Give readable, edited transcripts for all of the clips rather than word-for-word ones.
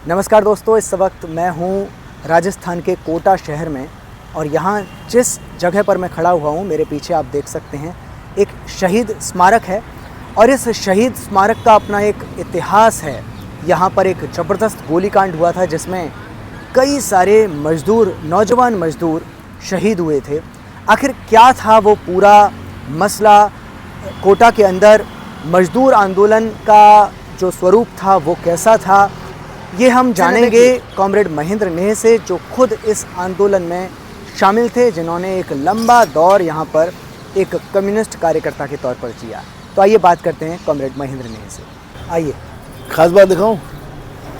नमस्कार दोस्तों, इस वक्त मैं हूँ राजस्थान के कोटा शहर में और यहाँ जिस जगह पर मैं खड़ा हुआ हूँ मेरे पीछे आप देख सकते हैं एक शहीद स्मारक है और इस शहीद स्मारक का अपना एक इतिहास है। यहाँ पर एक ज़बरदस्त गोलीकांड हुआ था जिसमें कई सारे मज़दूर, नौजवान मज़दूर शहीद हुए थे। आखिर क्या था वो पूरा मसला, कोटा के अंदर मज़दूर आंदोलन का जो स्वरूप था वो कैसा था, ये हम जानेंगे कॉमरेड महेंद्र नेह से, जो खुद इस आंदोलन में शामिल थे, जिन्होंने एक लंबा दौर यहाँ पर एक कम्युनिस्ट कार्यकर्ता के तौर पर जिया। तो आइए बात करते हैं कॉमरेड महेंद्र नेह से। आइए। खास बात दिखाऊं,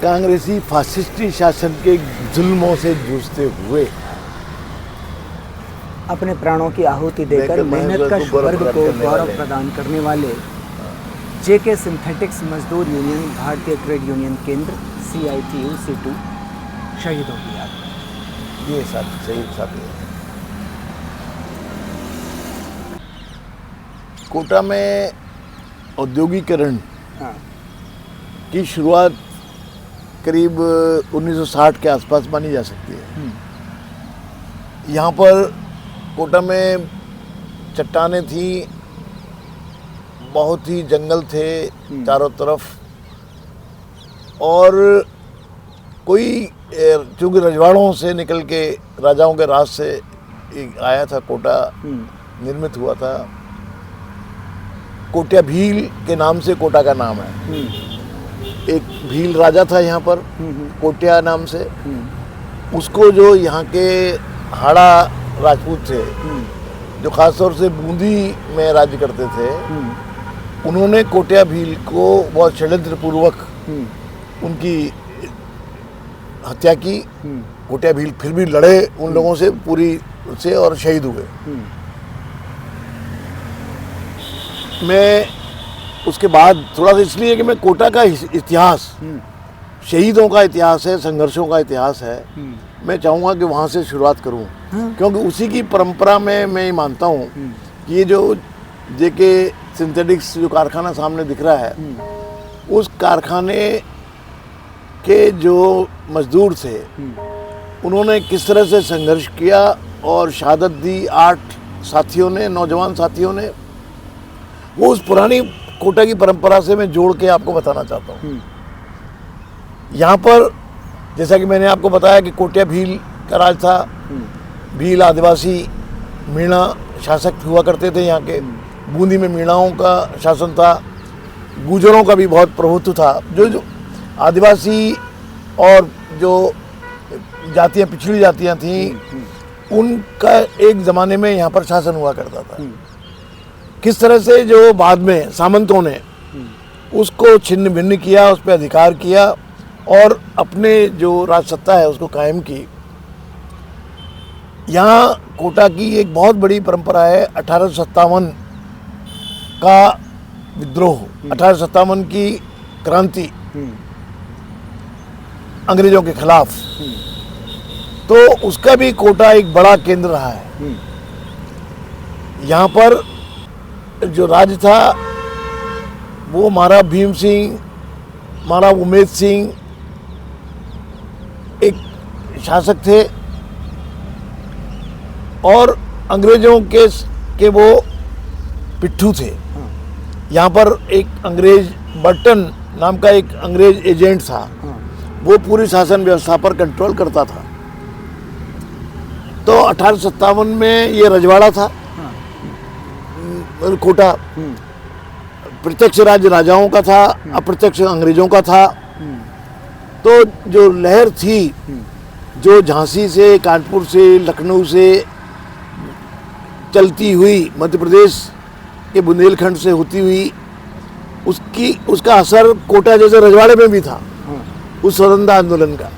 कांग्रेसी फासिस्टी शासन के जुल्मों से जूझते हुए अपने प्राणों की आहुति देकर मेहनत कश वर्ग को गौरव प्रदान करने वाले जेके सिंथेटिक्स मजदूर यूनियन, भारतीय ट्रेड यूनियन केंद्र CITU C2 शहीदों की याद में। ये सही साथी है। कोटा में औद्योगिकरण की शुरुआत करीब 1960 के आसपास मानी जा सकती है। यहाँ पर कोटा में चट्टानें थी, बहुत ही जंगल थे चारों तरफ, और कोई चूँकि रजवाड़ों से निकल के राजाओं के राज से आया था, कोटा निर्मित हुआ था। कोट्या भील के नाम से कोटा का नाम है। एक भील राजा था यहाँ पर कोट्या नाम से, उसको जो यहाँ के हाड़ा राजपूत थे जो खासतौर से बूंदी में राज्य करते थे, उन्होंने कोट्या भील को बहुत षड्यंत्र पूर्वक उनकी हत्या की। कोट्या भील फिर भी लड़े उन लोगों से पूरी से और शहीद हुए। मैं उसके बाद थोड़ा सा इसलिए कि मैं कोटा का इतिहास, शहीदों का इतिहास है, संघर्षों का इतिहास है, मैं चाहूँगा कि वहाँ से शुरुआत करूँ। क्योंकि उसी की परंपरा में मैं ये मानता हूँ कि ये जो जेके सिंथेटिक्स जो कारखाना सामने दिख रहा है, उस कारखाने के जो मजदूर थे उन्होंने किस तरह से संघर्ष किया और शहादत दी 8 साथियों ने, नौजवान साथियों ने, वो उस पुरानी कोटा की परंपरा से मैं जोड़ के आपको बताना चाहता हूँ। यहाँ पर जैसा कि मैंने आपको बताया कि कोट्या भील का राज था। भील आदिवासी मीणा शासक हुआ करते थे यहाँ के। बूंदी में मीणाओं का शासन था। गुजरों का भी बहुत प्रभुत्व था। जो आदिवासी और जो जातियाँ, पिछड़ी जातियाँ थीं, उनका एक ज़माने में यहाँ पर शासन हुआ करता था। किस तरह से जो बाद में सामंतों ने उसको छिन्न भिन्न किया, उस पर अधिकार किया और अपने जो राजसत्ता है उसको कायम की। यहाँ कोटा की एक बहुत बड़ी परंपरा है 1857 का विद्रोह, 1857 की क्रांति अंग्रेजों के खिलाफ। तो उसका भी कोटा एक बड़ा केंद्र रहा है। यहाँ पर जो राज था वो महाराज भीम सिंह, महाराज उमेद सिंह एक शासक थे और अंग्रेजों के वो पिट्ठू थे। यहाँ पर एक अंग्रेज, बर्टन नाम का एक अंग्रेज एजेंट था, वो पूरी शासन व्यवस्था पर कंट्रोल करता था। तो 1857 में ये रजवाड़ा था कोटा। प्रत्यक्ष राज्य राजाओं का था, अप्रत्यक्ष अंग्रेजों का था। तो जो लहर थी जो झांसी से, कानपुर से, लखनऊ से चलती हुई, मध्य प्रदेश के बुंदेलखंड से होती हुई, उसका असर कोटा जैसे रजवाड़े में भी था, उस स्वतंत्रता आंदोलन का।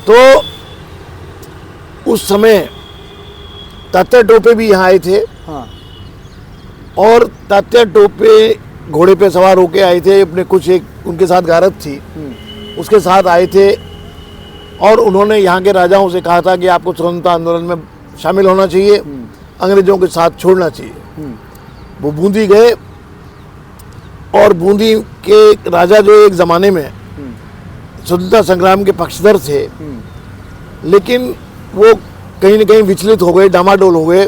तो उस समय तात्या टोपे भी यहाँ आए थे। और तात्या टोपे घोड़े पे सवार होके आए थे, अपने कुछ एक उनके साथ गारद थी, उसके साथ आए थे और उन्होंने यहाँ के राजाओं से कहा था कि आपको स्वतंत्रता आंदोलन में शामिल होना चाहिए, अंग्रेजों के साथ छोड़ना चाहिए। वो बूंदी गए और बूंदी के राजा जो एक ज़माने में स्वतंत्रता संग्राम के पक्षधर थे, लेकिन वो कहीं न कहीं विचलित हो गए, डामाडोल हो गए,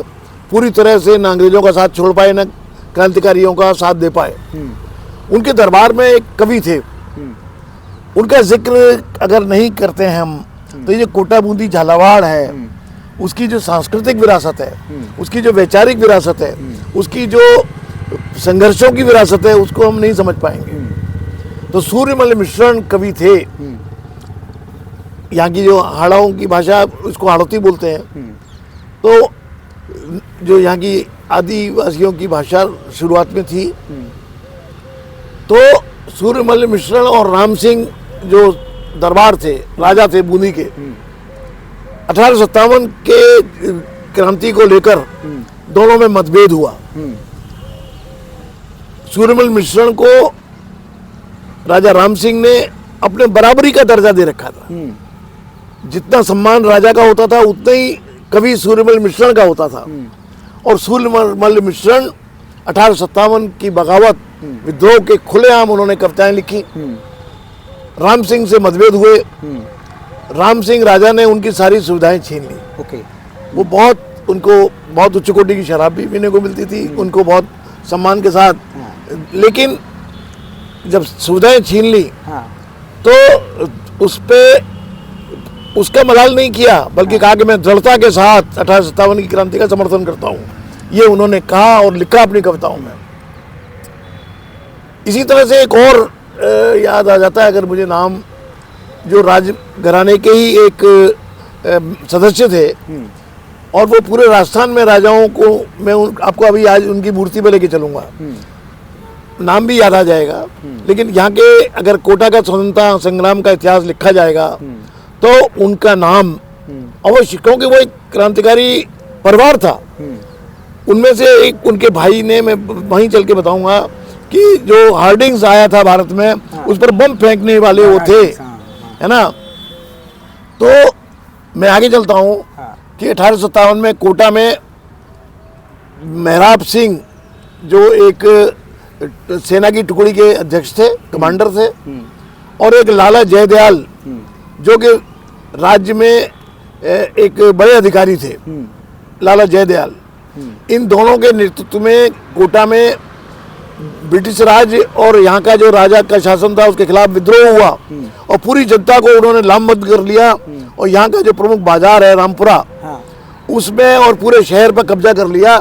पूरी तरह से न अंग्रेजों का साथ छोड़ पाए, न क्रांतिकारियों का साथ दे पाए। उनके दरबार में एक कवि थे, उनका जिक्र अगर नहीं करते हैं हम तो ये कोटा बूंदी झालावाड़ है, उसकी जो सांस्कृतिक विरासत है, उसकी जो वैचारिक विरासत है, उसकी जो संघर्षों की विरासत है, उसको हम नहीं समझ पाएंगे। तो सूर्यमल मिश्रण कवि थे, यहाँ की जो हाड़ाओं की भाषा, उसको हाड़ौती बोलते हैं, तो जो यहाँ की आदिवासियों की भाषा शुरुआत में थी। तो सूर्यमल मिश्रण और राम सिंह जो दरबार थे, राजा थे बूंदी के, 1857 के क्रांति को लेकर दोनों में मतभेद हुआ। सूर्यमल मिश्रण को राजा राम सिंह ने अपने बराबरी का दर्जा दे रखा था। जितना सम्मान राजा का होता था उतना ही कवि सूर्यमल मिश्रण का होता था। और सूर्यमल मिश्रण 1857 की बगावत विद्रोह के खुलेआम उन्होंने कविताएं लिखी। राम सिंह से मतभेद हुए, राम सिंह राजा ने उनकी सारी सुविधाएं छीन ली। ओके। वो उनको बहुत उच्च कोटि की शराब भी पीने को मिलती थी, उनको बहुत सम्मान के साथ, लेकिन जब सुविधाएं छीन ली तो उस पे उसका मलाल नहीं किया, बल्कि कहा कि मैं दृढ़ता के साथ 1857 की क्रांति का समर्थन करता हूँ। ये उन्होंने कहा और लिखा अपनी कविताओं में। इसी तरह से एक और याद आ जाता है अगर मुझे नाम, जो राजघराने के ही एक सदस्य थे, और वो पूरे राजस्थान में राजाओं को मैं आपको अभी आज उनकी मूर्ति पे लेके चलूंगा, नाम भी याद आ जाएगा। लेकिन यहाँ के अगर कोटा का स्वतंत्रता संग्राम का इतिहास लिखा जाएगा तो उनका नाम अवश्य, क्योंकि वो एक क्रांतिकारी परिवार था। उनमें से एक उनके भाई ने, मैं वहीं चल के बताऊंगा, कि जो हार्डिंग्स आया था भारत में, उस पर बम फेंकने वाले वो थे, है ना। तो मैं आगे चलता हूँ कि 1857 में कोटा में मेहराब सिंह जो एक सेना की टुकड़ी के अध्यक्ष थे, कमांडर थे, और एक लाला जयदयाल जो कि राज्य में एक बड़े अधिकारी थे, लाला जयदयाल। इन दोनों के नेतृत्व में कोटा में ब्रिटिश राज और यहाँ का जो राजा का शासन था उसके खिलाफ विद्रोह हुआ, और पूरी जनता को उन्होंने लामबंद कर लिया। और यहाँ का जो प्रमुख बाजार है रामपुरा, उसमें और पूरे शहर पर कब्जा कर लिया,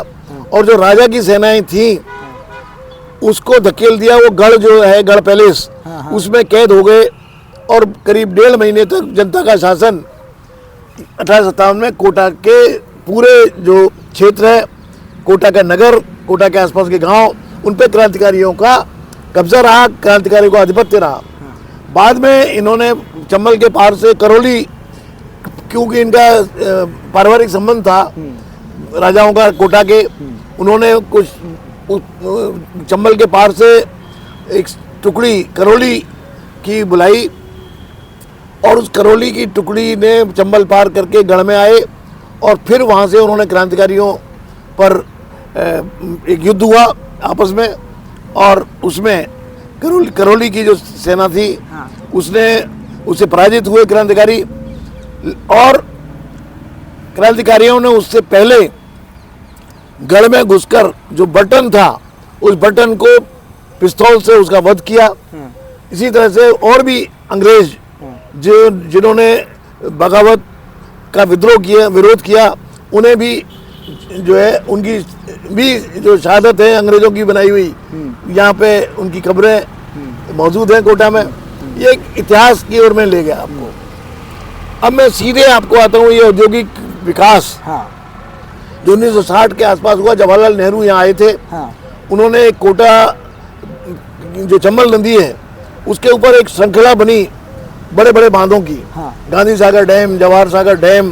और जो राजा की सेनाएं थी उसको धकेल दिया। वो गढ़ जो है, गढ़ पैलेस, उसमें कैद हो गए, और करीब 1.5 महीने तक जनता का शासन 1857 में कोटा के पूरे जो क्षेत्र है, कोटा का नगर, कोटा के आसपास के गांव, उन पे क्रांतिकारियों का कब्जा रहा, क्रांतिकारियों का आधिपत्य रहा। बाद में इन्होंने चंबल के पार से करौली, क्योंकि इनका पारिवारिक संबंध था राजाओं का कोटा के, उन्होंने कुछ चंबल के पार से एक टुकड़ी करौली की बुलाई, और उस करौली की टुकड़ी ने चंबल पार करके गढ़ में आए, और फिर वहाँ से उन्होंने क्रांतिकारियों पर एक युद्ध हुआ आपस में, और उसमें करौली की जो सेना थी उससे पराजित हुए क्रांतिकारी। और क्रांतिकारियों ने उससे पहले गढ़ में घुसकर जो बटन था, उस बटन को पिस्तौल से उसका वध किया। इसी तरह से और भी अंग्रेज जिन्होंने बगावत का विरोध किया, उन्हें भी जो है, उनकी भी जो शहादत है अंग्रेजों की बनाई हुई, यहाँ पे उनकी कब्रें मौजूद हैं कोटा में। ये एक इतिहास की ओर में ले गया आपको। अब मैं सीधे आपको आता हूँ, ये औद्योगिक विकास जो 1960 के आसपास हुआ। जवाहरलाल नेहरू यहाँ आए थे, उन्होंने कोटा जो चंबल नदी है उसके ऊपर एक श्रृंखला बनी बड़े बड़े बांधों की, गांधी सागर डैम, जवाहर सागर डैम,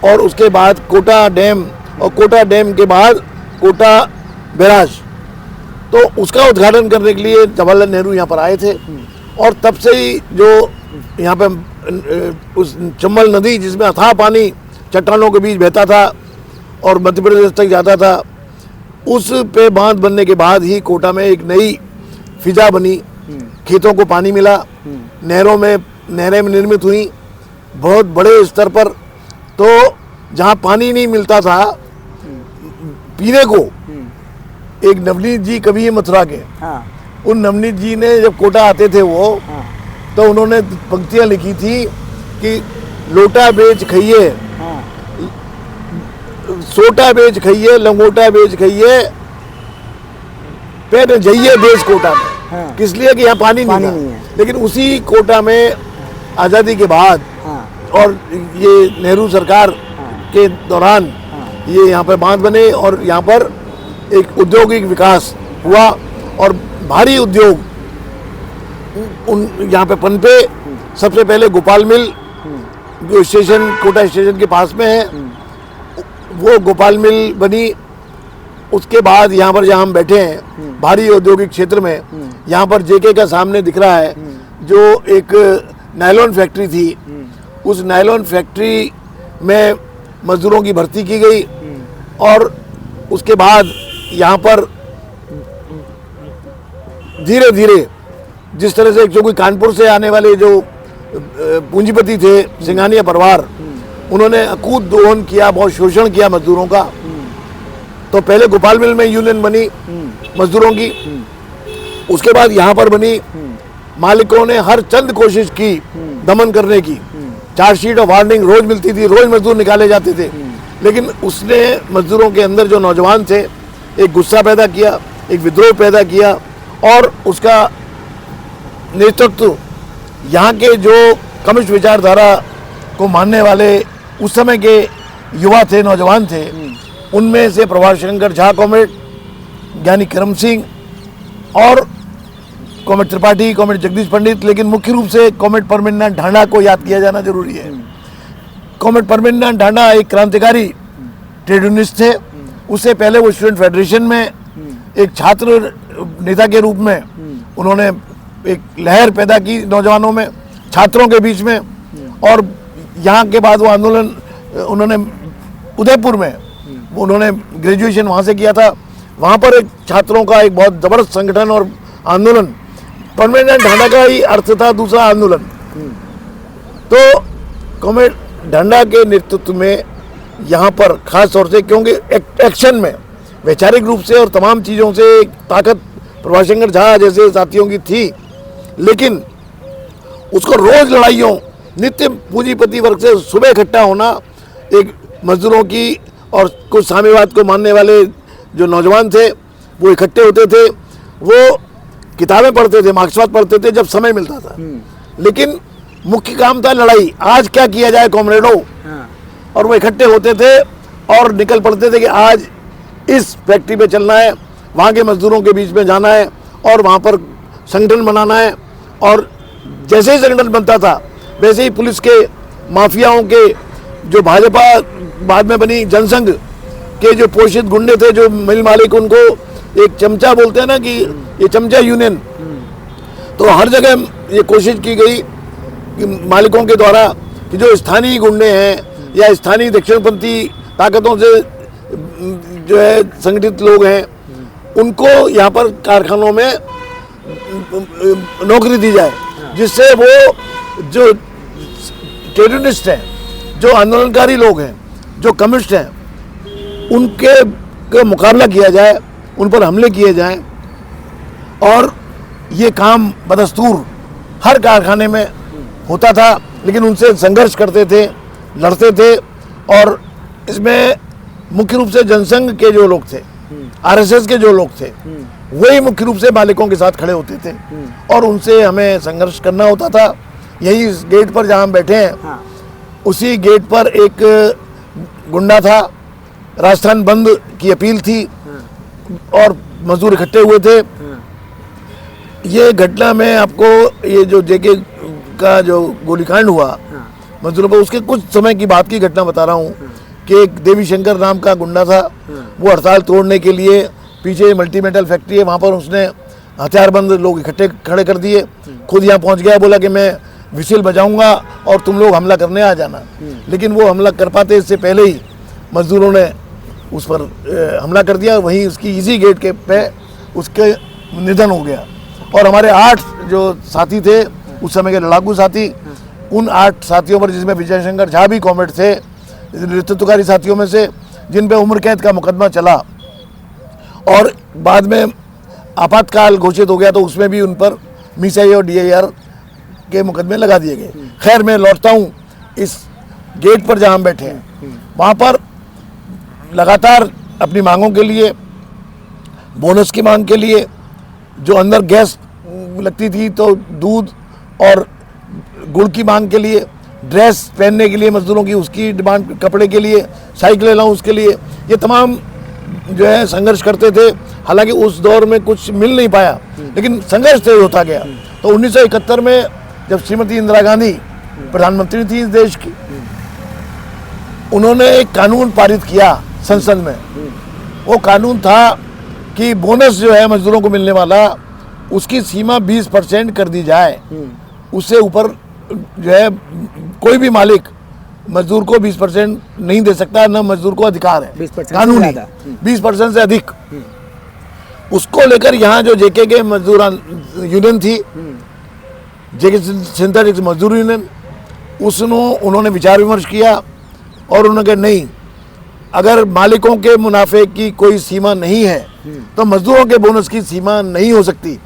और उसके बाद कोटा डैम, और कोटा डैम के बाद कोटा बैराज। तो उसका उद्घाटन करने के लिए जवाहरलाल नेहरू यहाँ पर आए थे, और तब से ही जो यहाँ पे उस चंबल नदी, जिसमें अथाह पानी चट्टानों के बीच बहता था और मध्य प्रदेश तक जाता था, उस पे बांध बनने के बाद ही कोटा में एक नई फिजा बनी, खेतों को पानी मिला, नहरों में नहरें निर्मित हुई बहुत बड़े स्तर पर। तो जहाँ पानी नहीं मिलता था पीने को, एक नवनीत जी कवि है मथुरा के, हाँ, उन नवनीत जी ने जब कोटा आते थे वो, हाँ, तो उन्होंने पंक्तियाँ लिखी थी कि लोटा बेच खाइए, हाँ, सोटा बेच खाइए, लंगोटा बेच खाइए, फिर जाइए देश कोटा में। हाँ। किस लिए कि यहाँ पानी नहीं नहीं है। था। लेकिन उसी कोटा में आज़ादी के बाद हाँ, और ये नेहरू सरकार के दौरान ये यहाँ पर बांध बने और यहाँ पर एक औद्योगिक विकास हुआ और भारी उद्योग उन यहाँ पे पनपे। सबसे पहले गोपाल मिल जो स्टेशन कोटा स्टेशन के पास में है, वो गोपाल मिल बनी। उसके बाद यहाँ पर जहाँ हम बैठे हैं भारी औद्योगिक क्षेत्र में, यहाँ पर जेके का सामने दिख रहा है जो एक नायलॉन फैक्ट्री थी। उस नायलॉन फैक्ट्री में मजदूरों की भर्ती की गई और उसके बाद यहाँ पर धीरे धीरे जिस तरह से जो कोई कानपुर से आने वाले जो पूंजीपति थे सिंघानिया परिवार, उन्होंने अकूत दोहन किया, बहुत शोषण किया मजदूरों का। तो पहले गोपाल मिल में यूनियन बनी मजदूरों की, उसके बाद यहाँ पर बनी। मालिकों ने हर चंद कोशिश की दमन करने की, चार्जशीट ऑफ वार्निंग रोज मिलती थी, रोज मजदूर निकाले जाते थे। लेकिन उसने मजदूरों के अंदर जो नौजवान थे एक गुस्सा पैदा किया, एक विद्रोह पैदा किया और उसका नेतृत्व यहाँ के जो कम्युनिस्ट विचारधारा को मानने वाले उस समय के युवा थे, नौजवान थे, उनमें से प्रभात शंकर झा कॉमरेड, ज्ञानी करम सिंह और कॉमरेड त्रिपाठी, कॉमरेड जगदीश पंडित। लेकिन मुख्य रूप से कॉमरेड परमिंदर नाथ ढांडा को याद किया जाना जरूरी है। कॉमरेड परमिंदर नाथ ढांडा एक क्रांतिकारी ट्रेड यूनिस्ट थे। उससे पहले वो स्टूडेंट फेडरेशन में एक छात्र नेता के रूप में उन्होंने एक लहर पैदा की नौजवानों में, छात्रों के बीच में। और यहाँ के बाद वो आंदोलन उन्होंने उदयपुर में उन्होंने ग्रेजुएशन वहाँ से किया था। वहाँ पर एक छात्रों का एक बहुत ज़बरदस्त संगठन और आंदोलन, परमिंदर ढांडा का ही अर्थ था दूसरा आंदोलन। तो कॉमरेड ढांडा के नेतृत्व में यहाँ पर खास तौर से, क्योंकि एक्शन में वैचारिक रूप से और तमाम चीज़ों से एक ताकत प्रभात शंकर झा जैसे साथियों की थी, लेकिन उसको रोज लड़ाइयों, नित्य पूंजीपति वर्ग से सुबह इकट्ठा होना, एक मजदूरों की और कुछ साम्यवाद को मानने वाले जो नौजवान थे वो इकट्ठे होते थे, वो किताबें पढ़ते थे, मार्क्सवाद पढ़ते थे जब समय मिलता था। लेकिन मुख्य काम था लड़ाई, आज क्या किया जाए कॉमरेडों। और वो इकट्ठे होते थे और निकल पड़ते थे कि आज इस फैक्ट्री पे चलना है, वहाँ के मजदूरों के बीच में जाना है और वहाँ पर संगठन बनाना है। और जैसे ही संगठन बनता था वैसे ही पुलिस के माफियाओं के, जो भाजपा बाद में बनी जनसंघ के जो पोषित गुंडे थे, जो मिल मालिक, उनको एक चमचा बोलते हैं ना कि ये चमचा यूनियन। तो हर जगह ये कोशिश की गई कि मालिकों के द्वारा कि जो स्थानीय गुंडे हैं या स्थानीय दक्षिणपंथी ताकतों से जो है संगठित लोग हैं, उनको यहाँ पर कारखानों में नौकरी दी जाए, जिससे वो जो टेररिस्ट हैं, जो आंदोलनकारी लोग हैं, जो कम्युनिस्ट हैं, उनके मुकाबला किया जाए, उन पर हमले किए जाएं। और ये काम बदस्तूर हर कारखाने में होता था, लेकिन उनसे संघर्ष करते थे, लड़ते थे। और इसमें मुख्य रूप से जनसंघ के जो लोग थे, आरएसएस के जो लोग थे, वही मुख्य रूप से मालिकों के साथ खड़े होते थे और उनसे हमें संघर्ष करना होता था। यही इस गेट पर जहाँ हम बैठे हैं, उसी गेट पर एक गुंडा था, राजस्थान बंद की अपील थी और मजदूर इकट्ठे हुए थे। ये घटना में आपको, ये जो जेके का जो गोलीकांड हुआ मजदूरों पर, उसके कुछ समय की बात की घटना बता रहा हूँ कि एक देवी शंकर नाम का गुंडा था, वो हड़ताल तोड़ने के लिए, पीछे मल्टी मेटल फैक्ट्री है, वहाँ पर उसने हथियारबंद लोग इकट्ठे खड़े कर दिए। खुद यहाँ पहुँच गया, बोला कि मैं विसिल बजाऊंगा और तुम लोग हमला करने आ जाना। लेकिन वो हमला कर पाते इससे पहले ही मजदूरों ने उस पर हमला कर दिया। वहीं उसकी इसी गेट के पे उसके निधन हो गया। और हमारे 8 जो साथी थे उस समय के लड़ाकू साथी, उन 8 साथियों पर, जिसमें विजय शंकर झा भी कॉमरेड थे, नेतृत्वकारी साथियों में से, जिन पे उम्र कैद का मुकदमा चला और बाद में आपातकाल घोषित हो गया तो उसमें भी उन पर मीसाई और DIR के मुकदमे लगा दिए गए। खैर, मैं लौटता हूँ इस गेट पर जहाँ हम बैठे हैं, वहाँ पर लगातार अपनी मांगों के लिए, बोनस की मांग के लिए, जो अंदर गैस लगती थी तो दूध और गुड़ की मांग के लिए, ड्रेस पहनने के लिए मजदूरों की उसकी डिमांड, कपड़े के लिए, साइकिल अलाउंस के लिए, ये तमाम जो है संघर्ष करते थे। हालांकि उस दौर में कुछ मिल नहीं पाया, लेकिन संघर्ष तेज होता गया। तो 1971 में जब श्रीमती इंदिरा गांधी प्रधानमंत्री थी इस देश की, उन्होंने एक कानून पारित किया संसद में। वो कानून था कि बोनस जो है मजदूरों को मिलने वाला, उसकी सीमा 20% कर दी जाए। उससे ऊपर जो है कोई भी मालिक मजदूर को 20% नहीं दे सकता, न मजदूर को अधिकार है 20% कानूनी 20% से अधिक। उसको लेकर यहाँ जो JK के मजदूर यूनियन थी, JK सिंथेटिक्स मजदूर यूनियन, उन्होंने विचार विमर्श किया और उन्होंने कहा नहीं, अगर मालिकों के मुनाफे की कोई सीमा नहीं है तो मजदूरों के बोनस की सीमा नहीं हो सकती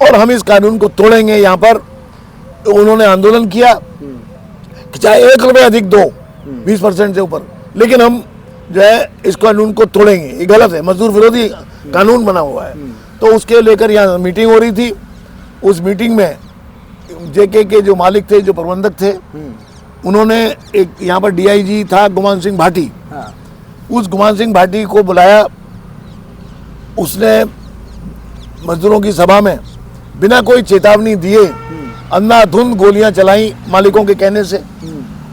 और हम इस कानून को तोड़ेंगे। यहाँ पर उन्होंने आंदोलन किया कि चाहे 1 रुपये अधिक दो 20% से ऊपर, लेकिन हम जो है इस कानून को तोड़ेंगे, ये गलत है, मजदूर विरोधी कानून बना हुआ है। तो उसके लेकर यहाँ मीटिंग हो रही थी। उस मीटिंग में JK के जो मालिक थे, जो प्रबंधक थे, उन्होंने एक यहाँ पर DIG था गुमान सिंह भाटी, उस गुमान सिंह भाटी को बुलाया। उसने मजदूरों की सभा में बिना कोई चेतावनी दिए अंधाधुंध गोलियां चलाई मालिकों के कहने से,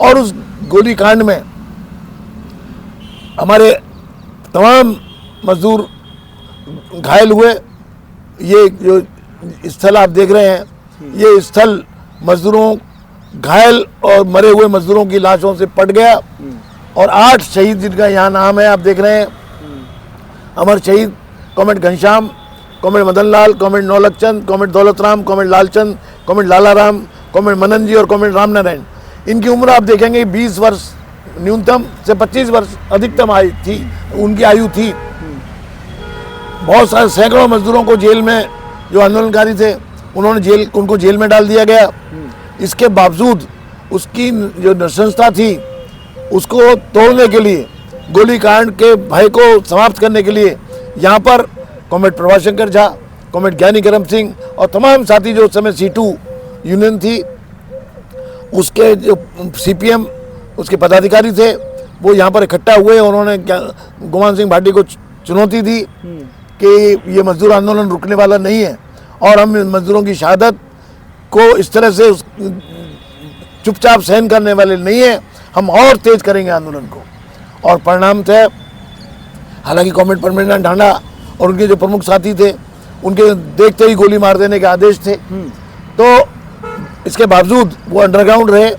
और उस गोली कांड में हमारे तमाम मजदूर घायल हुए। ये जो स्थल आप देख रहे हैं, ये स्थल मजदूरों, घायल और मरे हुए मजदूरों की लाशों से पट गया और 8 शहीद जिनका यहाँ नाम है आप देख रहे हैं। अमर शहीद comrade Ghanshyam, comrade Madan Lal, comrade नौलख चंद, comrade Daulat Ram, comrade Lalchand, comrade लाला राम, कॉमरेड मनन जी और कॉमरेड राम नारायण। इनकी उम्र आप देखेंगे 20 वर्ष न्यूनतम से 25 वर्ष अधिकतम आयु थी, उनकी आयु थी। बहुत सारे सैकड़ों मजदूरों को जेल में, जो आंदोलनकारी थे, उनको जेल में डाल दिया गया। इसके बावजूद उसकी जो नृशंसता थी उसको तोड़ने के लिए, गोलीकांड के भय को समाप्त करने के लिए यहाँ पर कॉमरेड प्रभाशंकर झा, कॉमरेड ज्ञानी करम सिंह और तमाम साथी, जो उस समय C2 यूनियन थी उसके जो CPM उसके पदाधिकारी थे, वो यहाँ पर इकट्ठा हुए। उन्होंने गुमान सिंह भाटी को चुनौती दी कि ये मजदूर आंदोलन रुकने वाला नहीं है और हम मजदूरों की शहादत को इस तरह से चुपचाप सहन करने वाले नहीं है, हम और तेज करेंगे आंदोलन को। और परिणाम थे, हालांकि कॉमरेड परमेंद्र ढांडा और उनके जो प्रमुख साथी थे, उनके देखते ही गोली मार देने के आदेश थे। तो इसके बावजूद वो अंडरग्राउंड रहे,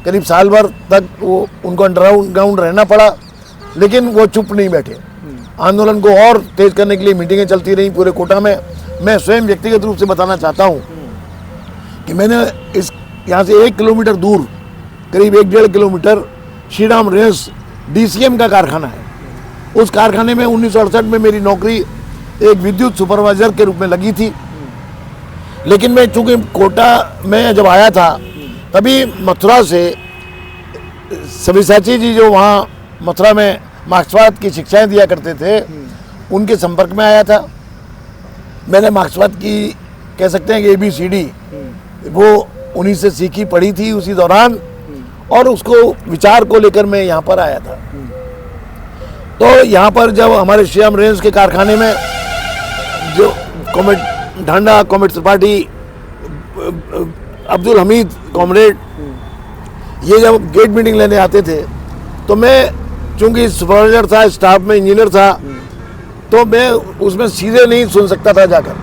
करीब साल भर तक वो उनको अंडरग्राउंड रहना पड़ा, लेकिन वो चुप नहीं बैठे। आंदोलन को और तेज करने के लिए मीटिंगें चलती रहीं पूरे कोटा में। मैं स्वयं व्यक्तिगत रूप से बताना चाहता हूँ कि मैंने इस यहाँ से 1 किलोमीटर दूर, करीब 1-1.5 किलोमीटर, श्रीराम रेंस DCM का कारखाना है। उस कारखाने में 1968 में मेरी नौकरी एक विद्युत सुपरवाइजर के रूप में लगी थी। लेकिन मैं चूँकि कोटा में जब आया था, तभी मथुरा से सब्यसाची जी, जो वहाँ मथुरा में मार्क्सवाद की शिक्षाएं दिया करते थे, उनके संपर्क में आया था। मैंने मार्क्सवाद की, कह सकते हैं कि ABCD, वो उन्हीं से सीखी पढ़ी थी उसी दौरान, और उसको विचार को लेकर मैं यहाँ पर आया था। तो यहाँ पर जब हमारे श्रीराम रेंज के कारखाने में जो comrade Dhanda, comrade Tripathi, Abdul Hamid comrade, ये जब गेट मीटिंग लेने आते थे, तो मैं चूँकि सुपरवाइजर था, स्टाफ में इंजीनियर था, तो मैं उसमें सीधे नहीं सुन सकता था जाकर,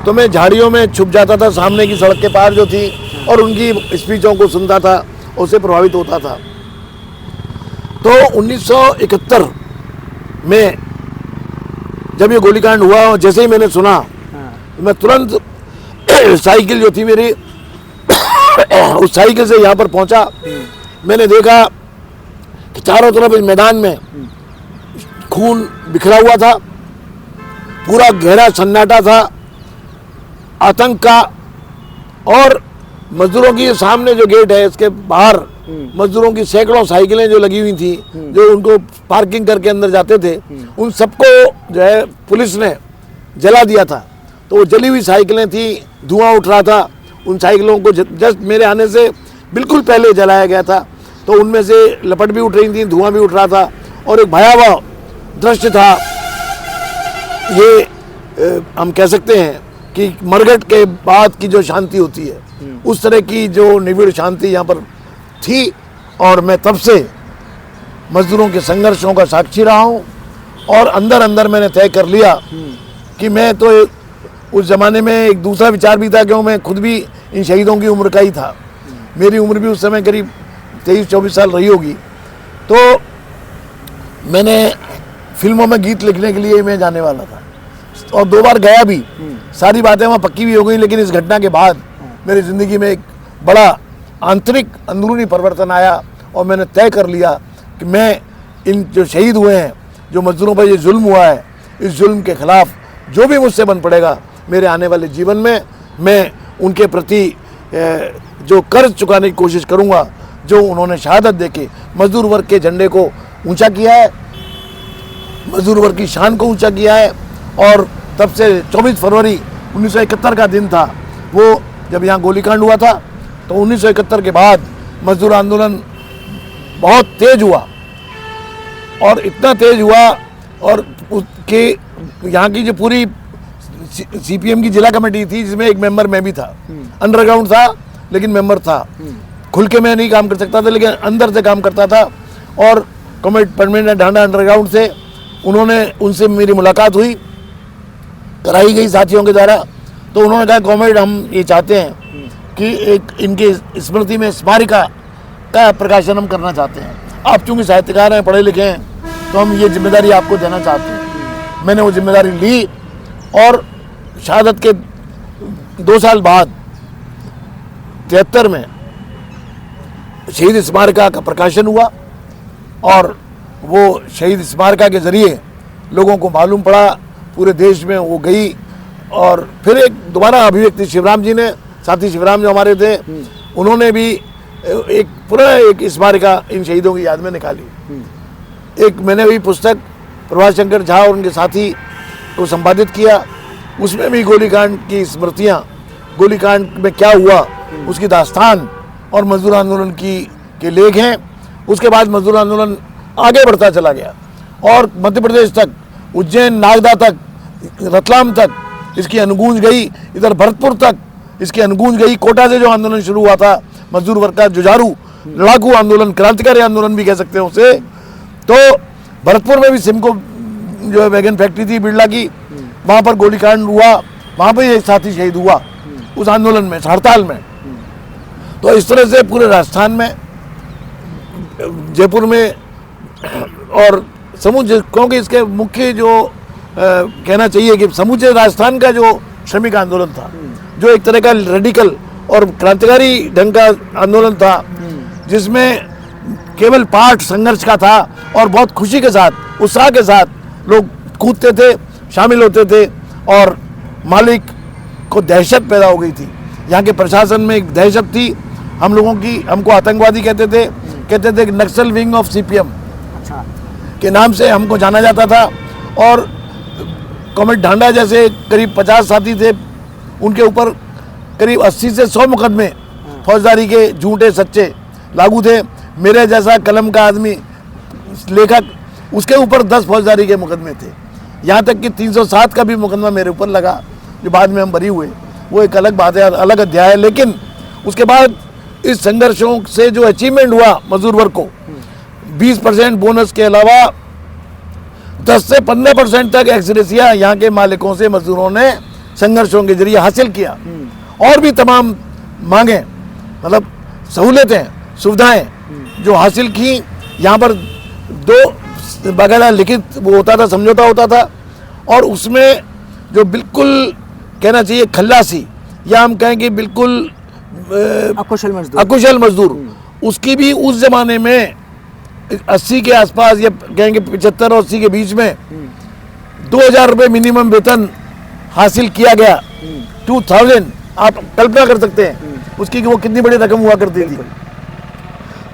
तो मैं झाड़ियों में छुप जाता था, सामने की सड़क के पार जो थी, और उनकी स्पीचों को सुनता था, उससे प्रभावित होता था। तो 1971 में जब ये गोलीकांड हुआ, जैसे ही मैंने सुना, मैं तुरंत साइकिल जो थी मेरी उस साइकिल से यहाँ पर पहुंचा। मैंने देखा कि चारों तरफ इस मैदान में खून बिखरा हुआ था, पूरा गहरा सन्नाटा था आतंक का। और मजदूरों की सामने जो गेट है इसके बाहर मजदूरों की सैकड़ों साइकिलें जो लगी हुई थी, जो उनको पार्किंग करके अंदर जाते थे, उन सबको जो है पुलिस ने जला दिया था। तो वो जली हुई साइकिलें थी, धुआं उठ रहा था। उन साइकिलों को जस्ट मेरे आने से बिल्कुल पहले जलाया गया था। तो उनमें से लपट भी उठ रही थी, धुआं भी उठ रहा था और एक भयावह दृश्य था। ये हम कह सकते हैं कि मरघट के बाद की जो शांति होती है, उस तरह की जो निविड़ शांति यहाँ पर थी। और मैं तब से मजदूरों के संघर्षों का साक्षी रहा हूँ। और अंदर अंदर मैंने तय कर लिया कि मैं तो उस ज़माने में एक दूसरा विचार भी था, क्यों मैं खुद भी इन शहीदों की उम्र का ही था। मेरी उम्र भी उस समय करीब 23-24 साल रही होगी। तो मैंने फिल्मों में गीत लिखने के लिए मैं जाने वाला था और 2 बार गया भी। सारी बातें वहाँ पक्की भी हो गई, लेकिन इस घटना के बाद मेरी ज़िंदगी में एक बड़ा आंतरिक अंदरूनी परिवर्तन आया और मैंने तय कर लिया कि मैं इन जो शहीद हुए हैं, जो मजदूरों पर ये जुल्म हुआ है, इस जुल्म के खिलाफ जो भी मुझसे बन पड़ेगा मेरे आने वाले जीवन में, मैं उनके प्रति जो कर्ज चुकाने की कोशिश करूँगा, जो उन्होंने शहादत देके मजदूर वर्ग के झंडे को ऊंचा किया है, मजदूर वर्ग की शान को ऊंचा किया है। और तब से 24 फरवरी 1971 का दिन था, वो जब यहाँ गोलीकांड हुआ था। तो 1971 के बाद मजदूर आंदोलन बहुत तेज हुआ और इतना तेज हुआ और उसके यहाँ की जो पूरी सीपीएम की जिला कमेटी थी, जिसमें एक मेंबर मैं भी था। अंडरग्राउंड था लेकिन मेंबर था। खुल के मैं नहीं काम कर सकता था, लेकिन अंदर से काम करता था। और कॉमरेड परमानेंट ढांडा अंडरग्राउंड से उनसे मेरी मुलाकात हुई, कराई गई साथियों के द्वारा। तो उन्होंने कहा, कॉमरेड हम ये चाहते हैं कि एक इनके स्मृति में स्मारिका का प्रकाशन हम करना चाहते हैं। आप चूँकि साहित्यकार हैं, पढ़े लिखे हैं, तो हम ये जिम्मेदारी आपको देना चाहते हैं। मैंने वो जिम्मेदारी ली और शहादत के 2 साल बाद 73 में शहीद स्मारिका का प्रकाशन हुआ। और वो शहीद स्मारिका के ज़रिए लोगों को मालूम पड़ा, पूरे देश में वो गई। और फिर एक दोबारा अभिव्यक्ति शिवराम जी ने, साथी शिवराम जो हमारे थे, उन्होंने भी एक पूरा एक स्मारिका इन शहीदों की याद में निकाली। एक मैंने भी पुस्तक प्रभात शंकर झा और उनके साथी को संपादित किया। उसमें भी गोलीकांड की स्मृतियाँ, गोलीकांड में क्या हुआ उसकी दास्तान और मजदूर आंदोलन के लेख हैं। उसके बाद मजदूर आंदोलन आगे बढ़ता चला गया और मध्य प्रदेश तक, उज्जैन, नागदा तक, रतलाम तक इसकी अनुगूंज गई, इधर भरतपुर तक इसकी अनुगूंज गई। कोटा से जो आंदोलन शुरू हुआ था मजदूर वर्ग का, जुझारू लड़ाकू आंदोलन, क्रांतिकारी आंदोलन भी कह सकते हैं उसे, तो भरतपुर में भी सिमको जो है वैगन फैक्ट्री थी बिरला की, वहाँ पर गोलीकांड हुआ, वहाँ पर एक साथी शहीद हुआ उस आंदोलन में, हड़ताल में। तो इस तरह से पूरे राजस्थान में, जयपुर में और समूचे, क्योंकि इसके मुख्य जो कहना चाहिए कि समूचे राजस्थान का जो श्रमिक आंदोलन था, जो एक तरह का रेडिकल और क्रांतिकारी ढंग का आंदोलन था, जिसमें केवल पाठ संघर्ष का था और बहुत खुशी के साथ, उत्साह के साथ लोग कूदते थे, शामिल होते थे। और मालिक को दहशत पैदा हो गई थी, यहाँ के प्रशासन में एक दहशत थी हम लोगों की। हमको आतंकवादी कहते थे कि नक्सल विंग ऑफ सीपीएम के नाम से हमको जाना जाता था। और कॉमरेड ढांडा जैसे करीब 50 साथी थे, उनके ऊपर करीब 80 से 100 मुकदमे फौजदारी के झूठे सच्चे लागू थे। मेरे जैसा कलम का आदमी, लेखक, उसके ऊपर 10 फौजदारी के मुकदमे थे। यहाँ तक कि 307 का भी मुकदमा मेरे ऊपर लगा, जो बाद में हम बरी हुए। वो एक अलग बात है, अलग अध्याय है। लेकिन उसके बाद इस संघर्षों से जो अचीवमेंट हुआ मजदूर वर्ग को, 20% बोनस के अलावा 10 से 15% तक एक्सग्रेशिया यहाँ के मालिकों से मजदूरों ने संघर्षों के जरिए हासिल किया। और भी तमाम मांगे, मतलब सहूलतें, सुविधाएं जो हासिल की। यहाँ पर 2 बकायदा लिखित वो होता था, समझौता होता था, और उसमें जो बिल्कुल कहना चाहिए खल्लासी, या हम कहें कि बिल्कुल अकुशल मजदूर, उसकी भी उस जमाने में 80 के आसपास या कहेंगे 75 और 80 के बीच में 2000 रुपये मिनिमम वेतन हासिल किया गया। 2000, आप कल्पना कर सकते हैं उसकी कि वो कितनी बड़ी रकम हुआ करती थी।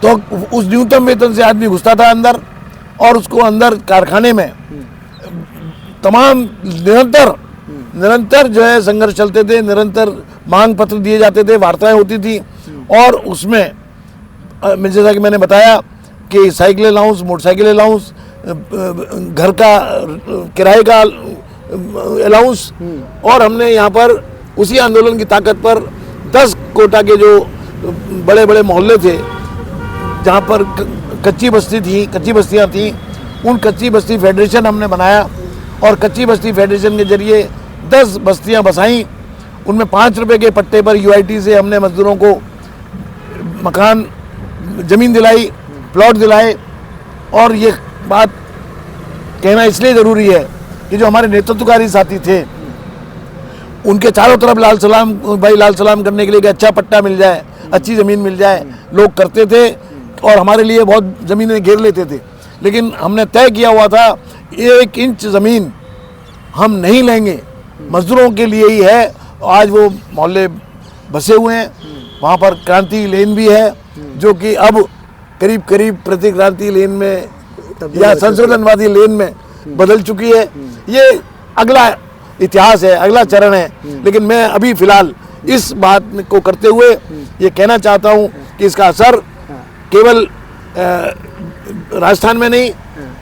तो उस न्यूनतम वेतन से आदमी घुसता था अंदर, और उसको अंदर कारखाने में तमाम निरंतर जो है संघर्ष चलते थे, निरंतर मांग पत्र दिए जाते थे, वार्ताएं होती थी। और उसमें जैसा कि मैंने बताया कि साइकिल अलाउंस, मोटरसाइकिल अलाउंस, घर का किराए का अलाउंस, और हमने यहाँ पर उसी आंदोलन की ताकत पर 10 कोटा के जो बड़े बड़े मोहल्ले थे जहाँ पर कच्ची बस्तियाँ थीं, उन कच्ची बस्ती फेडरेशन हमने बनाया, और कच्ची बस्ती फेडरेशन के जरिए 10 बस्तियाँ बसाईं। उनमें 5 रुपये के पट्टे पर यूआईटी से हमने मजदूरों को मकान, ज़मीन दिलाई, प्लॉट दिलाए। और ये बात कहना इसलिए ज़रूरी है कि जो हमारे नेतृत्वकारी साथी थे, उनके चारों तरफ लाल सलाम करने के लिए कि अच्छा पट्टा मिल जाए, अच्छी ज़मीन मिल जाए, लोग करते थे और हमारे लिए बहुत ज़मीनें घेर लेते थे। लेकिन हमने तय किया हुआ था 1 इंच ज़मीन हम नहीं लेंगे, मजदूरों के लिए ही है। आज वो मोहल्ले बसे हुए हैं, वहाँ पर क्रांति लेन भी है, जो कि अब करीब करीब प्रतिक्रांति लेन में या संशोधनवादी लेन में बदल चुकी है। ये अगला इतिहास है, अगला चरण है। लेकिन मैं अभी फिलहाल इस बात को करते हुए ये कहना चाहता हूँ कि इसका असर केवल राजस्थान में नहीं,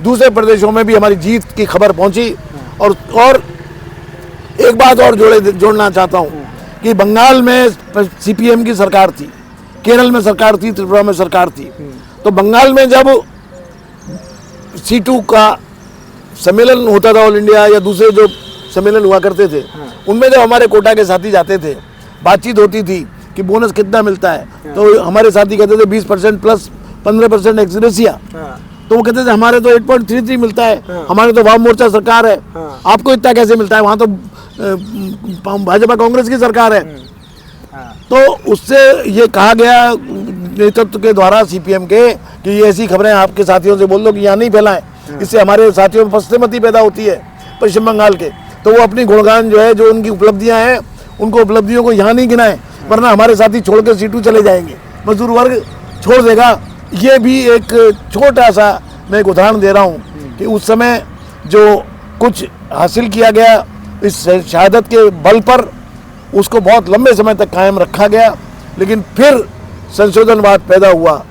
दूसरे प्रदेशों में भी हमारी जीत की खबर पहुंची। और एक बात और जोड़ना चाहता हूं कि बंगाल में सीपीएम की सरकार थी, केरल में सरकार थी, त्रिपुरा में सरकार थी। तो बंगाल में जब C2 का सम्मेलन होता था, ऑल इंडिया या दूसरे जो सम्मेलन हुआ करते थे, उनमें जब हमारे कोटा के साथी जाते थे, बातचीत होती थी कि बोनस कितना मिलता है, तो हमारे साथी कहते थे 20% प्लस 15% एक्सग्रेसिया। तो वो कहते थे हमारे तो 8.33 मिलता है, हमारे तो वाम मोर्चा सरकार है, आपको इतना कैसे मिलता है, वहाँ तो भाजपा कांग्रेस की सरकार है। तो उससे ये कहा गया नेतृत्व के द्वारा सीपीएम के कि ये ऐसी खबरें आपके साथियों से बोल दो कि यहाँ नहीं फैलाएं, इससे हमारे साथियों में पश्चिमती पैदा होती है पश्चिम बंगाल के। तो वो अपनी गुणगान जो है, जो उनकी उपलब्धियाँ हैं, उनको उपलब्धियों को यहाँ नहीं गिनाएं, वरना हमारे साथी छोड़ कर C2 चले जाएंगे, मजदूर वर्ग छोड़ देगा। ये भी एक छोटा सा मैं एक उदाहरण दे रहा हूँ कि उस समय जो कुछ हासिल किया गया इस शहादत के बल पर, उसको बहुत लंबे समय तक कायम रखा गया। लेकिन फिर संशोधनवाद पैदा हुआ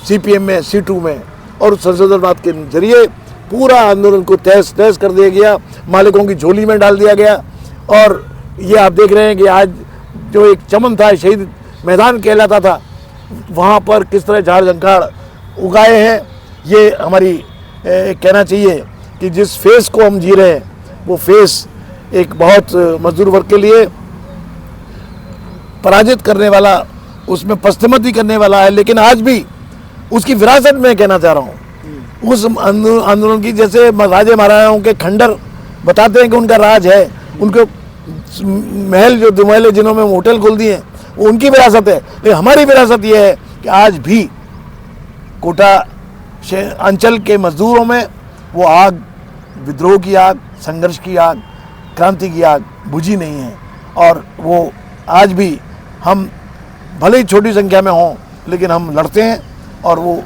सीपीएम में, C2 में, और संशोधनवाद के जरिए पूरा आंदोलन को तहस नहस कर दिया गया, मालिकों की झोली में डाल दिया गया। और ये आप देख रहे हैं कि आज जो एक चमन था, शहीद मैदान कहलाता था, वहाँ पर किस तरह झाड़ झंखाड़ उगाए हैं। ये हमारी कहना चाहिए कि जिस फेस को हम जी रहे हैं, वो फेस एक बहुत मजदूर वर्ग के लिए पराजित करने वाला, उसमें पश्चिमती करने वाला है। लेकिन आज भी उसकी विरासत में कहना चाह रहा हूँ, उस आंदोलन की, जैसे राजे महाराजाओं के खंडर बताते हैं कि उनका राज है, उनके महल जो दुमहल जिन्होंने होटल खोल दिए, वो उनकी विरासत है। लेकिन हमारी विरासत ये है कि आज भी कोटा अंचल के मजदूरों में वो आग, विद्रोह की आग, संघर्ष की आग, क्रांति की आग बुझी नहीं है। और वो आज भी, हम भले ही छोटी संख्या में हों, लेकिन हम लड़ते हैं। और वो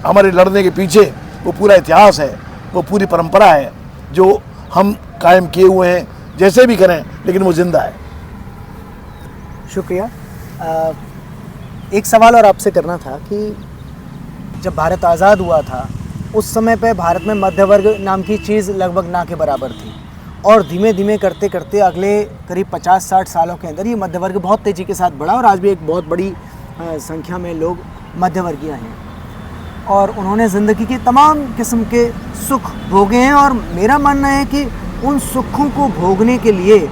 हमारे लड़ने के पीछे वो पूरा इतिहास है, वो पूरी परंपरा है जो हम कायम किए हुए हैं। जैसे भी करें, लेकिन वो जिंदा है। शुक्रिया। एक सवाल और आपसे करना था कि जब भारत आज़ाद हुआ था, उस समय पे भारत में मध्य वर्ग नाम की चीज़ लगभग ना के बराबर थी, और धीमे धीमे करते करते अगले करीब 50-60 सालों के अंदर ये मध्य वर्ग बहुत तेज़ी के साथ बढ़ा, और आज भी एक बहुत बड़ी संख्या में लोग मध्यवर्गीय हैं, और उन्होंने ज़िंदगी के तमाम किस्म के सुख भोगे हैं। और मेरा मानना है कि उन सुखों को भोगने के लिए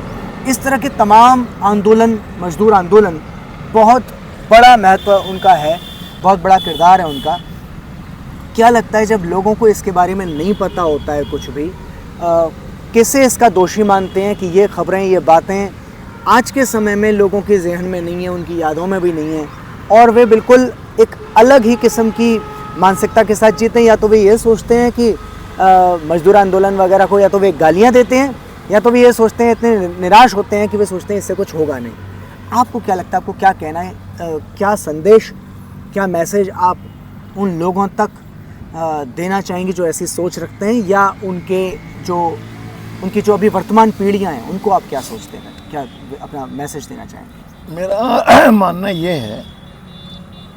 इस तरह के तमाम आंदोलन, मजदूर आंदोलन, बहुत बड़ा महत्व उनका है, बहुत बड़ा किरदार है उनका। क्या लगता है, जब लोगों को इसके बारे में नहीं पता होता है कुछ भी, किसे इसका दोषी मानते हैं कि ये खबरें, ये बातें आज के समय में लोगों के जहन में नहीं है, उनकी यादों में भी नहीं है, और वे बिल्कुल एक अलग ही किस्म की मानसिकता के साथ जीते हैं। या तो वे ये सोचते हैं कि मजदूर आंदोलन वगैरह को या तो वे गालियाँ देते हैं, या तो वे ये सोचते हैं, इतने निराश होते हैं कि वे सोचते हैं इससे कुछ होगा नहीं। आपको क्या लगता है, आपको क्या कहना है, क्या संदेश, क्या मैसेज आप उन लोगों तक देना चाहेंगे जो ऐसी सोच रखते हैं, या उनकी जो अभी वर्तमान पीढ़ियां हैं उनको आप क्या सोचते हैं, क्या अपना मैसेज देना चाहेंगे? मेरा मानना ये है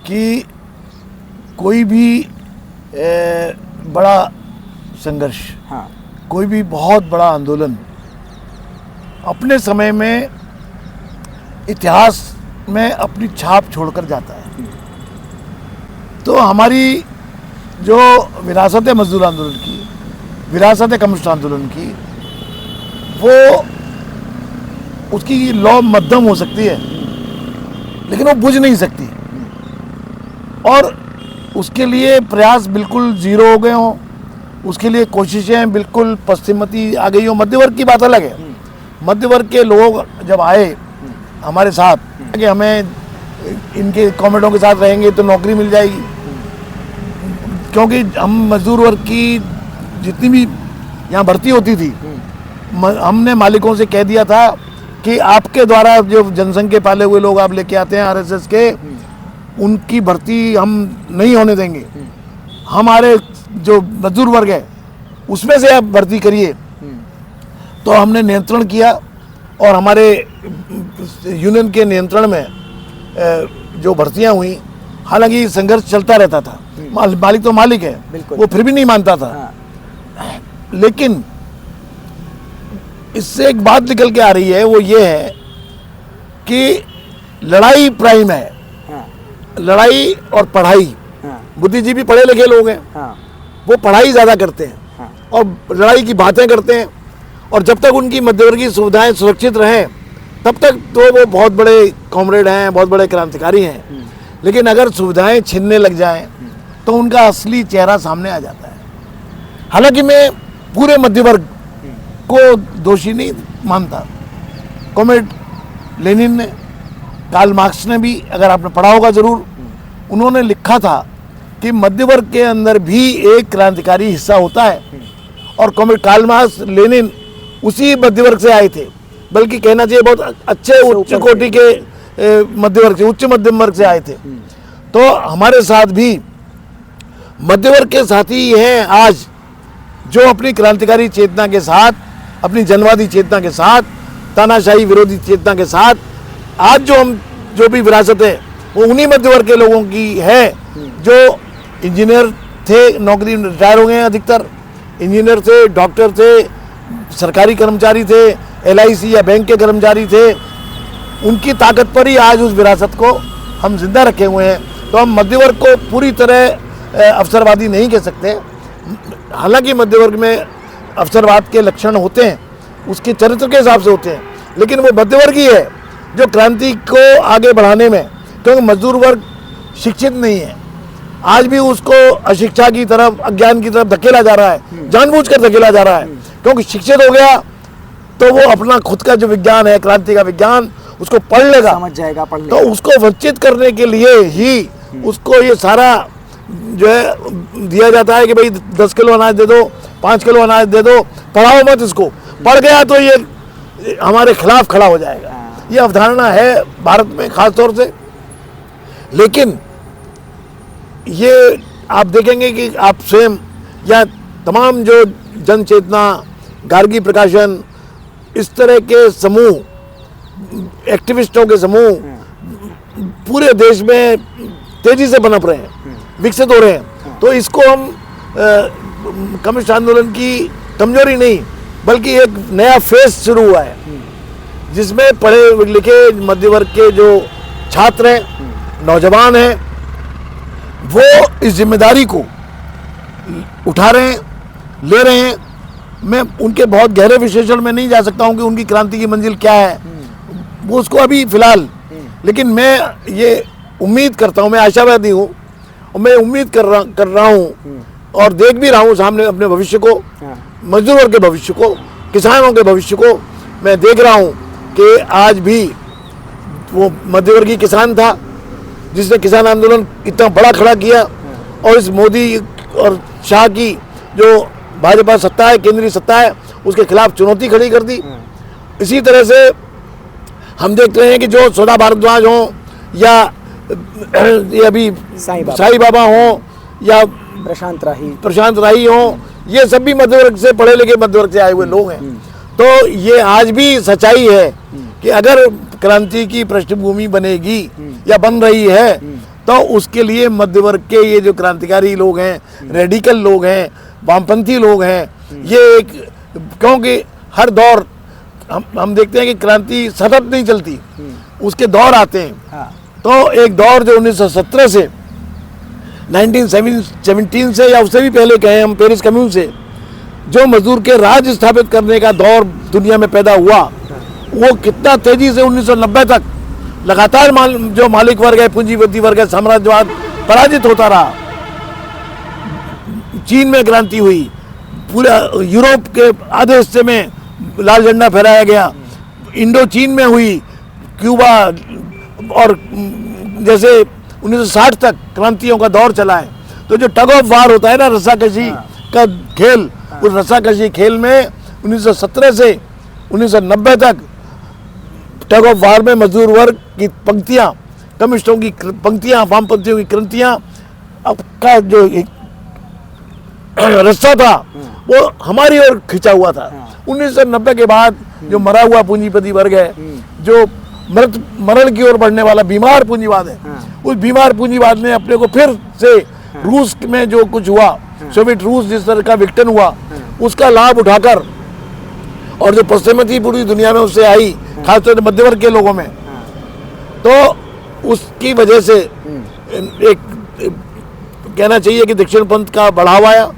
कि कोई भी बड़ा संघर्ष, हाँ, कोई भी बहुत बड़ा आंदोलन अपने समय में इतिहास में अपनी छाप छोड़कर जाता है। तो हमारी जो विरासत है मजदूर आंदोलन की, विरासत है कम्युनिस्ट आंदोलन की, वो उसकी लौ मध्यम हो सकती है लेकिन वो बुझ नहीं सकती, और उसके लिए प्रयास बिल्कुल जीरो हो गए हों, उसके लिए कोशिशें बिल्कुल पश्चिमती आ गई हो। मध्य वर्ग की बात अलग है। मध्य वर्ग के लोग जब आए हमारे साथ कि हमें इनके कॉमरेडों के साथ रहेंगे तो नौकरी मिल जाएगी, क्योंकि हम मजदूर वर्ग की जितनी भी यहाँ भर्ती होती थी, हमने मालिकों से कह दिया था कि आपके द्वारा जो जनसंघ के पाले हुए लोग आप लेके आते हैं आरएसएस के, उनकी भर्ती हम नहीं होने देंगे। हमारे जो मजदूर वर्ग है उसमें से आप भर्ती करिए। तो हमने नियंत्रण किया, और हमारे यूनियन के नियंत्रण में जो भर्तियां हुई, हालांकि संघर्ष चलता रहता था, मालिक तो मालिक है, वो फिर भी नहीं मानता था। हाँ। लेकिन इससे एक बात निकल के आ रही है, वो ये है कि लड़ाई प्राइम है। हाँ। लड़ाई और पढ़ाई। हाँ। बुद्धिजीवी पढ़े लिखे लोग हैं, हाँ। वो पढ़ाई ज़्यादा करते हैं, हाँ। और लड़ाई की बातें करते हैं, और जब तक उनकी मध्यवर्गीय सुविधाएं सुरक्षित रहें तब तक तो वो बहुत बड़े कॉमरेड हैं, बहुत बड़े क्रांतिकारी हैं। लेकिन अगर सुविधाएं छीनने लग जाएं तो उनका असली चेहरा सामने आ जाता है। हालांकि मैं पूरे मध्य वर्ग को दोषी नहीं मानता। कॉमरेड लेनिन ने, कार्ल मार्क्स ने भी, अगर आपने पढ़ा होगा ज़रूर, उन्होंने लिखा था कि मध्य वर्ग के अंदर भी एक क्रांतिकारी हिस्सा होता है, और कॉमरेड कार्ल मार्क्स, लेनिन उसी मध्य वर्ग से आए थे, बल्कि कहना चाहिए बहुत अच्छे उच्च कोटि के मध्य वर्ग से, उच्च मध्यम वर्ग से आए थे। तो हमारे साथ भी मध्य वर्ग के साथी हैं आज, जो अपनी क्रांतिकारी चेतना के साथ, अपनी जनवादी चेतना के साथ, तानाशाही विरोधी चेतना के साथ आज जो भी विरासत है वो उन्हीं मध्य वर्ग के लोगों की है, जो इंजीनियर थे, नौकरी रिटायर हो गए हैं, अधिकतर इंजीनियर थे, डॉक्टर थे, सरकारी कर्मचारी थे, एलआईसी या बैंक के कर्मचारी थे। उनकी ताकत पर ही आज उस विरासत को हम जिंदा रखे हुए हैं। तो हम मध्य वर्ग को पूरी तरह अवसरवादी नहीं कह सकते। हालांकि मध्य वर्ग में अवसरवाद के लक्षण होते हैं, उसके चरित्र के हिसाब से होते हैं, लेकिन वो मध्य वर्ग ही है जो क्रांति को आगे बढ़ाने में, क्योंकि मजदूर वर्ग शिक्षित नहीं है, आज भी उसको अशिक्षा की तरफ, अज्ञान की तरफ धकेला जा रहा है, जानबूझकर धकेला जा रहा है। क्योंकि शिक्षित हो गया तो वो अपना खुद का जो विज्ञान है, क्रांति का विज्ञान, उसको पढ़ लेगा, समझ जाएगा, पढ़ लेगा। तो उसको वंचित करने के लिए ही उसको ये सारा जो है दिया जाता है कि भाई 10 किलो अनाज दे दो, 5 किलो अनाज दे दो, पढ़ाओ मत इसको, पढ़ गया तो ये हमारे खिलाफ खड़ा हो जाएगा। ये अवधारणा है भारत में खास तौर से। लेकिन ये आप देखेंगे कि आप स्वयं या तमाम जो जन चेतना, गार्गी प्रकाशन, इस तरह के समूह, एक्टिविस्टों के समूह पूरे देश में तेजी से पनप रहे हैं, विकसित हो रहे हैं। तो इसको हम कम्युनिस्ट आंदोलन की कमजोरी नहीं, बल्कि एक नया फेज शुरू हुआ है, जिसमें पढ़े लिखे मध्य वर्ग के जो छात्र हैं, नौजवान हैं, वो इस जिम्मेदारी को उठा रहे हैं, ले रहे हैं। मैं उनके बहुत गहरे विश्लेषण में नहीं जा सकता हूं कि उनकी क्रांति की मंजिल क्या है, वो उसको अभी फिलहाल, लेकिन मैं ये उम्मीद करता हूं, मैं आशावादी हूं, और मैं उम्मीद कर रहा हूं और देख भी रहा हूं सामने अपने भविष्य को, मजदूर वर्ग के भविष्य को, किसानों के भविष्य को। मैं देख रहा हूं कि आज भी वो मध्यवर्गीय किसान था जिसने किसान आंदोलन इतना बड़ा खड़ा किया, और इस मोदी और शाह की जो भाजपा सत्ता है, केंद्रीय सत्ता है, उसके खिलाफ चुनौती खड़ी कर दी। इसी तरह से हम देखते हैं कि जो सौदा भारद्वाज हों या ये अभी साईं बाबा हों या प्रशांत राही हों, ये सब भी मध्यवर्ग से, पढ़े लिखे मध्यवर्ग से आए हुए लोग हैं। तो ये आज भी सच्चाई है कि अगर क्रांति की पृष्ठभूमि बनेगी या बन रही है तो उसके लिए मध्यवर्ग के ये जो क्रांतिकारी लोग हैं, रेडिकल लोग हैं, वामपंथी लोग हैं, ये एक, क्योंकि हर दौर हम देखते हैं कि क्रांति सतत नहीं चलती, उसके दौर आते हैं। हाँ। तो एक दौर जो 1917 से 1917 से या उससे भी पहले कहें हम, पेरिस कम्यून से, जो मजदूर के राज स्थापित करने का दौर दुनिया में पैदा हुआ, वो कितना तेजी से 1990 तक लगातार जो मालिक वर्ग है, पूंजीपति वर्ग है, साम्राज्यवाद पराजित होता रहा। चीन में क्रांति हुई, पूरा यूरोप के आधे हिस्से में लाल झंडा फहराया गया, इंडो चीन में हुई, क्यूबा, और जैसे 1960 तक क्रांतियों का दौर चला है। तो जो टग ऑफ वार होता है ना, रस्साकशी का खेल, उस रस्साकशी खेल में 1917 से 1990 तक टग ऑफ वार में मजदूर वर्ग की पंक्तियां, कम्युनिस्टों की पंक्तियां, वामपंथियों की क्रांतियां का जो एक रास्ता था वो हमारी ओर खिंचा हुआ था। 1990 के बाद जो मरा हुआ पूंजीपति वर्ग है, जो मरण की ओर बढ़ने वाला बीमार पूंजीवाद है, उस बीमार पूंजीवाद ने अपने को फिर से रूस में जो कुछ हुआ, सोवियत रूस जिस तरह का विघटन हुआ, उसका लाभ उठाकर, और जो पश्चिमी पूरी दुनिया में उससे आई, खासतौर से मध्यवर्ग के लोगों में, तो उसकी वजह से एक कहना चाहिए कि दक्षिण पंथ का बढ़ावा आया,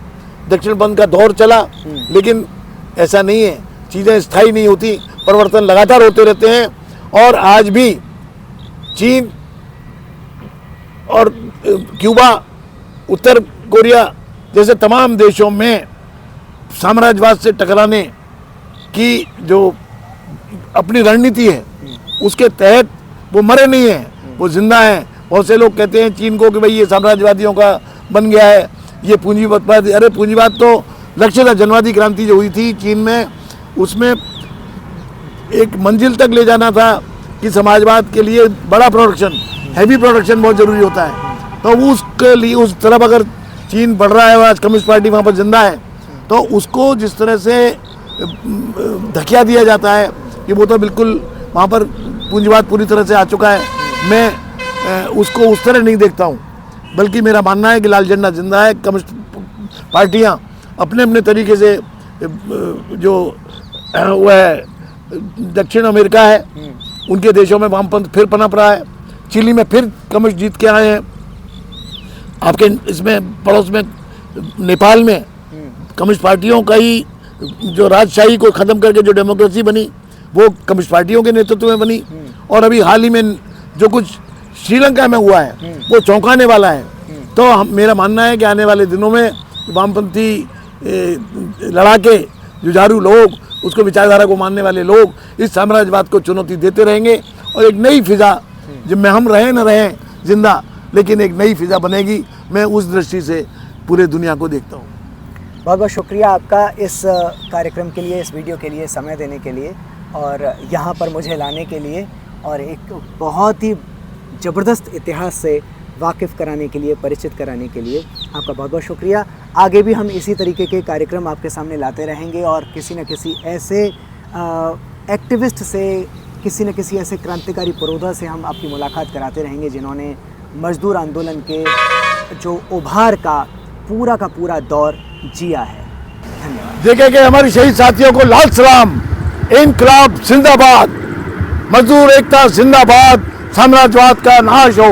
दक्षिण पंथ का दौर चला। लेकिन ऐसा नहीं है, चीज़ें स्थायी नहीं होती, परिवर्तन लगातार होते रहते हैं। और आज भी चीन और क्यूबा, उत्तर कोरिया जैसे तमाम देशों में साम्राज्यवाद से टकराने की जो अपनी रणनीति है, उसके तहत वो मरे नहीं हैं, वो जिंदा हैं। बहुत से लोग कहते हैं चीन को कि भाई ये साम्राज्यवादियों का बन गया है, ये पूंजीवाद। अरे पूंजीवाद तो लक्ष्य था, जनवादी क्रांति जो हुई थी चीन में, उसमें एक मंजिल तक ले जाना था कि समाजवाद के लिए बड़ा प्रोडक्शन, हैवी प्रोडक्शन बहुत ज़रूरी होता है। तो उसके लिए उस तरफ अगर चीन बढ़ रहा है, आज कम्युनिस्ट पार्टी वहाँ पर जिंदा है, तो उसको जिस तरह से धकिया दिया जाता है कि वो तो बिल्कुल वहाँ पर पूंजीवाद पूरी तरह से आ चुका है, मैं उसको उस तरह नहीं देखता हूँ। बल्कि मेरा मानना है कि लाल झंडा जिंदा है। कम्युनिस्ट पार्टियाँ अपने अपने तरीके से, जो वह है दक्षिण अमेरिका है, उनके देशों में वामपंथ फिर पनप रहा है, चिली में फिर कम्युनिस्ट जीत के आए हैं, आपके इसमें पड़ोस में नेपाल में कम्युनिस्ट पार्टियों का ही जो राजशाही को ख़त्म करके जो डेमोक्रेसी बनी, वो कम्युनिस्ट पार्टियों के नेतृत्व में बनी। और अभी हाल ही में जो कुछ श्रीलंका में हुआ है वो चौंकाने वाला है। तो मेरा मानना है कि आने वाले दिनों में वामपंथी लड़ाके, जुझारू लोग, उसको विचारधारा को मानने वाले लोग इस साम्राज्यवाद को चुनौती देते रहेंगे, और एक नई फिजा, जिनमें हम रहें न रहें जिंदा, लेकिन एक नई फिजा बनेगी। मैं उस दृष्टि से पूरे दुनिया को देखता हूँ। बहुत बहुत शुक्रिया आपका इस कार्यक्रम के लिए, इस वीडियो के लिए समय देने के लिए, और यहाँ पर मुझे लाने के लिए, और एक बहुत ही ज़बरदस्त इतिहास से वाकिफ़ कराने के लिए, परिचित कराने के लिए आपका बहुत बहुत शुक्रिया। आगे भी हम इसी तरीके के कार्यक्रम आपके सामने लाते रहेंगे, और किसी न किसी ऐसे एक्टिविस्ट से, किसी न किसी ऐसे क्रांतिकारी पुरोधा से हम आपकी मुलाकात कराते रहेंगे जिन्होंने मजदूर आंदोलन के जो उभार का पूरा दौर जिया है। धन्यवाद। देखें कि हमारे शहीद साथियों को लाल सलाम, इनकलाब जिंदाबाद, मजदूर एकता जिंदाबाद, साम्राज्यवाद का नाश हो।